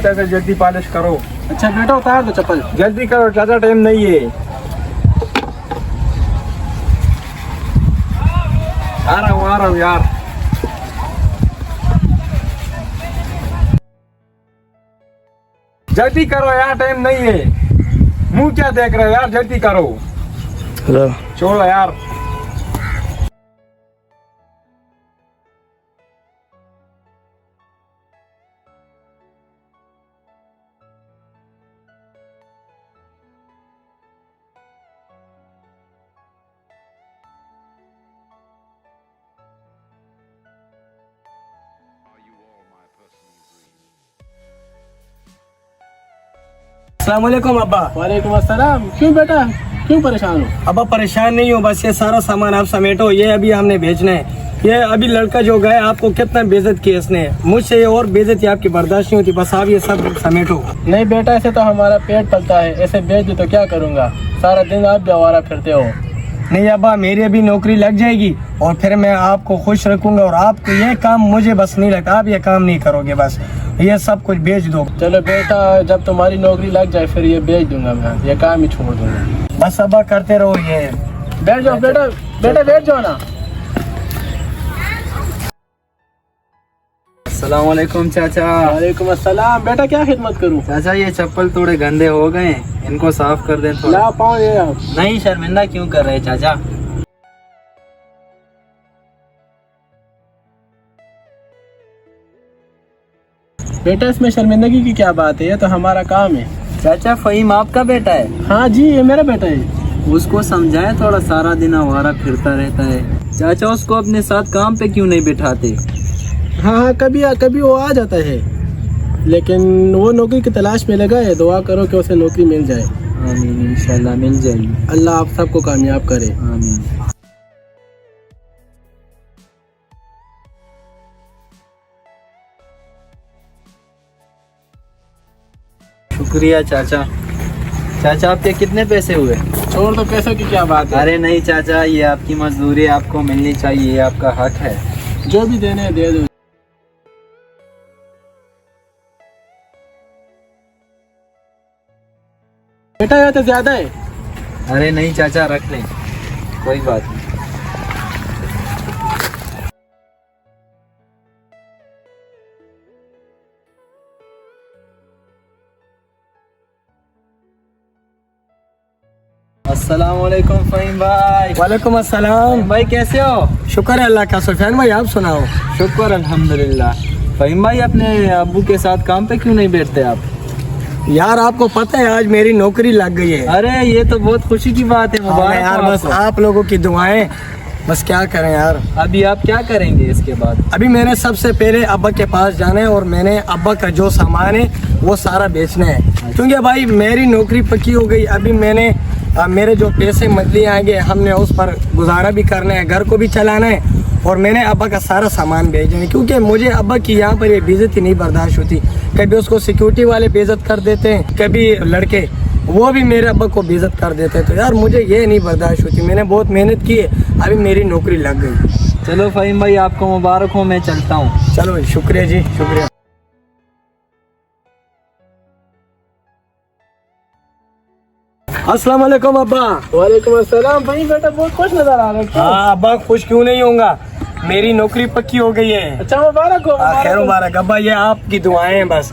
ऐसे जल्दी पॉलिश करो। अच्छा बेटा उतार दो चप्पल। जल्दी करो, ज़्यादा टाइम नहीं है। आ रहा हूँ यार। जल्दी करो यार, टाइम नहीं है। मुंह क्या देख रहे हो यार, जल्दी करो। छोड़ो यार। अस्सलाम वालेकुम अब्बा। वालेकुम अस्सलाम। क्यों बेटा, क्यों परेशान हो? अब्बा परेशान नहीं हो, बस ये सारा सामान आप समेटो, ये अभी हमने भेजना है। ये अभी लड़का जो गया आपको कितना बेइज्जत किया इसने, मुझसे ये और बेइज्जती आपकी बर्दाश्त नहीं होती, बस आप ये सब समेटो। नहीं बेटा, ऐसे तो हमारा पेट पलता है, ऐसे बेच दे तो क्या करूँगा, सारा दिन आप भी आवारा फिरते हो। नहीं अब्बा, मेरी अभी नौकरी लग जाएगी और फिर मैं आपको खुश रखूंगा, और आपको ये काम मुझे बस नहीं लगता, आप ये काम नहीं करोगे, बस ये सब कुछ बेच दो। चलो बेटा, जब तुम्हारी नौकरी लग जाए फिर ये बेच दूंगा, मैं ये काम ही छोड़ दूंगा। बस अब्बा करते रहो ये। बैठ जाओ बेटा, बेटा बैठ जाओ ना। अस्सलाम वालेकुम चाचा। वालेकुम अस्सलाम। बेटा क्या खिदमत करूँ? चाचा ये चप्पल थोड़े गंदे हो गए, इनको साफ कर दें थोड़ा। ला पाओ ये आप। नहीं, शर्मिंदा क्यों कर रहे चाचा? बेटा इसमें शर्मिंदगी की क्या बात है, ये तो हमारा काम है। चाचा फहीम आपका बेटा है? हाँ जी, ये मेरा बेटा है। उसको समझाए, थोड़ा सारा दिन आवारा फिरता रहता है। चाचा उसको अपने साथ काम पे क्यों नहीं बिठाते? हाँ, कभी वो आ जाता है, लेकिन वो नौकरी की तलाश में लगा है। दुआ करो कि उसे नौकरी मिल जाए। आमीन, इंशाल्लाह मिल जाएगी। अल्लाह आप सबको कामयाब करे। आमीन। शुक्रिया चाचा। चाचा आपके कितने पैसे हुए? छोड़ दो, पैसों की क्या बात है। अरे नहीं चाचा, ये आपकी मजदूरी आपको मिलनी चाहिए, ये आपका हक है। जो भी देने हैं दे दो। बेटा ये तो ज्यादा है। अरे नहीं चाचा, रख लें, कोई बात नहीं। अस्सलाम वालेकुम फहीम भाई। वालेकुम अस्सलाम। भाई कैसे हो? शुक्र है अल्लाह का। सुफियान भाई आप सुनाओ। शुक्र अल्हम्दुलिल्लाह। फहीम भाई अपने अब्बू के साथ काम पे क्यों नहीं बैठते आप? यार आपको पता है आज मेरी नौकरी लग गई है। अरे ये तो बहुत खुशी की बात है, हाँ मुबारक यार, हो बस आपको। आप लोगों की दुआएं, बस क्या करें यार। अभी आप क्या करेंगे इसके बाद? अभी मैंने सबसे पहले अब्बा के पास जाना है और मैंने अब्बा का जो सामान है वो सारा बेचना है, क्योंकि भाई मेरी नौकरी पक्की हो गई। अभी मैंने मेरे जो पैसे मंथली आएंगे हमने उस पर गुजारा भी करना है, घर को भी चलाना है, और मैंने अब्बा का सारा सामान बेचना है, क्योंकि मुझे अब्बा की यहाँ पर ये बेइज्जती नहीं बर्दाश्त होती। कभी उसको सिक्योरिटी वाले बेइज्जत कर देते हैं, कभी लड़के वो भी मेरे अब्बा को बेइज्जत कर देते हैं, तो यार मुझे ये नहीं बर्दाश्त होती। मैंने बहुत मेहनत की है, अभी मेरी नौकरी लग गई। चलो फहीम भाई आपको मुबारक हो, मैं चलता हूँ। चलो भाई, शुक्रिया जी, शुक्रिया। अस्सलाम वालेकुम अब्बा। वालेकुम अस्सलाम। भाई बेटा बहुत खुश नजर आ रहा है। क्यों? हाँ अब्बा, खुश क्यों नहीं होऊंगा, मेरी नौकरी पक्की हो गई है। अच्छा मुबारक हो। खैर मुबारक अब्बा, ये आपकी दुआएं हैं बस।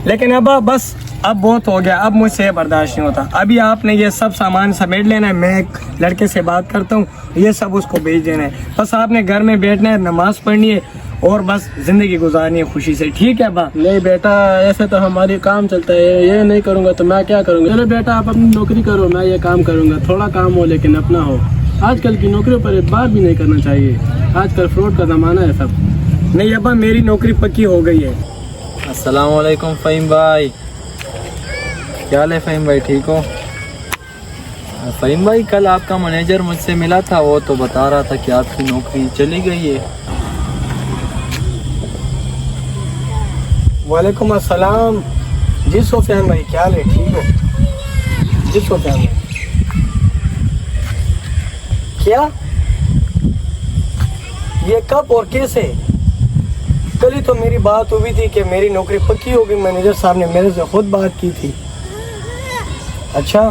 लेकिन अब्बा बस अब बहुत हो गया, अब मुझसे बर्दाश्त नहीं होता। अभी आपने ये सब सामान समेट लेना है, मैं एक लड़के से बात करता हूँ, ये सब उसको भेज देना है। बस आपने घर में बैठना है, नमाज पढ़नी है और बस जिंदगी गुजारनी है खुशी से। ठीक है अब्बा? नहीं बेटा, ऐसे तो हमारी काम चलता है, ये नहीं करूँगा तो मैं क्या करूँगा। चलो बेटा आप अपनी नौकरी करो, मैं ये काम करूँगा। थोड़ा काम हो लेकिन अपना हो। आजकल की नौकरियों पर एतबार भी नहीं करना चाहिए, आजकल फ्रॉड का ज़माना है सब। नहीं अब्बा, मेरी नौकरी पक्की हो गई है। अस्सलाम वालेकुम फहीम भाई। क्या हाल है फहीम भाई, ठीक हो? फहीम भाई कल आपका मैनेजर मुझसे मिला था, वो तो बता रहा था कि आपकी नौकरी चली गई है। वालेकुम अस्सलाम। जी सुफियान भाई, क्या हाल है, ठीक हो? जी सुफियान भाई। क्या? ये कब और कैसे? कल ही तो मेरी बात हुई थी कि मेरी नौकरी पक्की हो गई, मैनेजर साहब ने मेरे से खुद बात की थी। अच्छा,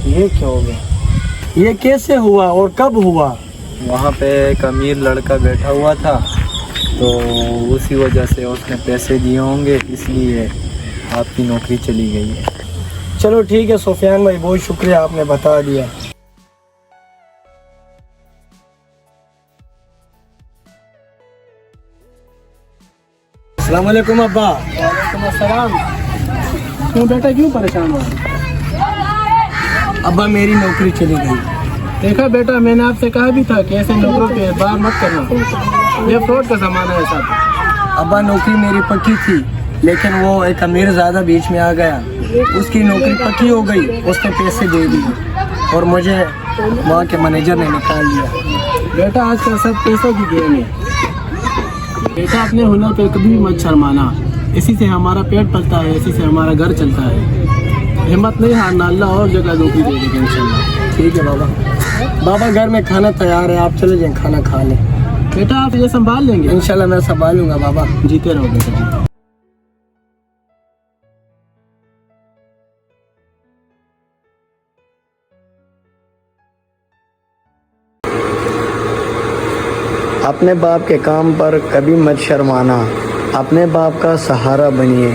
ये क्या हो गया? ये कैसे हुआ और कब हुआ? वहाँ पे एक अमीर लड़का बैठा हुआ था, तो उसी वजह से उसने पैसे दिए होंगे, इसलिए आपकी नौकरी चली गई है। चलो ठीक है सुफियान भाई, बहुत शुक्रिया, आपने बता दिया। अस्सलाम वालेकुम अब्बा। वालेकुम अस्सलाम। क्यों बेटा, क्यों परेशान हो? अब्बा मेरी नौकरी चली गई। देखा बेटा, मैंने आपसे कहा भी था कि ऐसे नौकरों पे एतबार मत करना, ये फ्रॉड का ज़माना है सब। अब्बा नौकरी मेरी पक्की थी, लेकिन वो एक अमीर ज़्यादा बीच में आ गया, उसकी नौकरी पक्की हो गई, उसने पैसे दे दिए और मुझे वहाँ के मैनेजर ने निकाल दिया। बेटा आजकल सब पैसों की गेम है। बेटा अपने हुनर पे कभी भी मत शर्माना, इसी से हमारा पेट पलता है, इसी से हमारा घर चलता है। हिम्मत नहीं हारना, अल्लाह और जगह नौकरी दे देगा इंशाल्लाह। ठीक है बाबा। बाबा घर में खाना तैयार है, आप चले जाएं खाना खा लें। बेटा आप ये संभाल लेंगे? इंशाल्लाह मैं संभालूंगा बाबा। जीते रहो बेटा। अपने बाप के काम पर कभी मत शर्माना, अपने बाप का सहारा बनिए।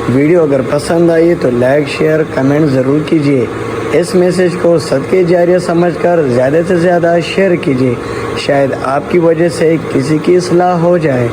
वीडियो अगर पसंद आई तो लाइक शेयर कमेंट ज़रूर कीजिए। इस मैसेज को सदके जारिया समझकर ज़्यादा से ज़्यादा शेयर कीजिए, शायद आपकी वजह से किसी की इस्लाह हो जाए।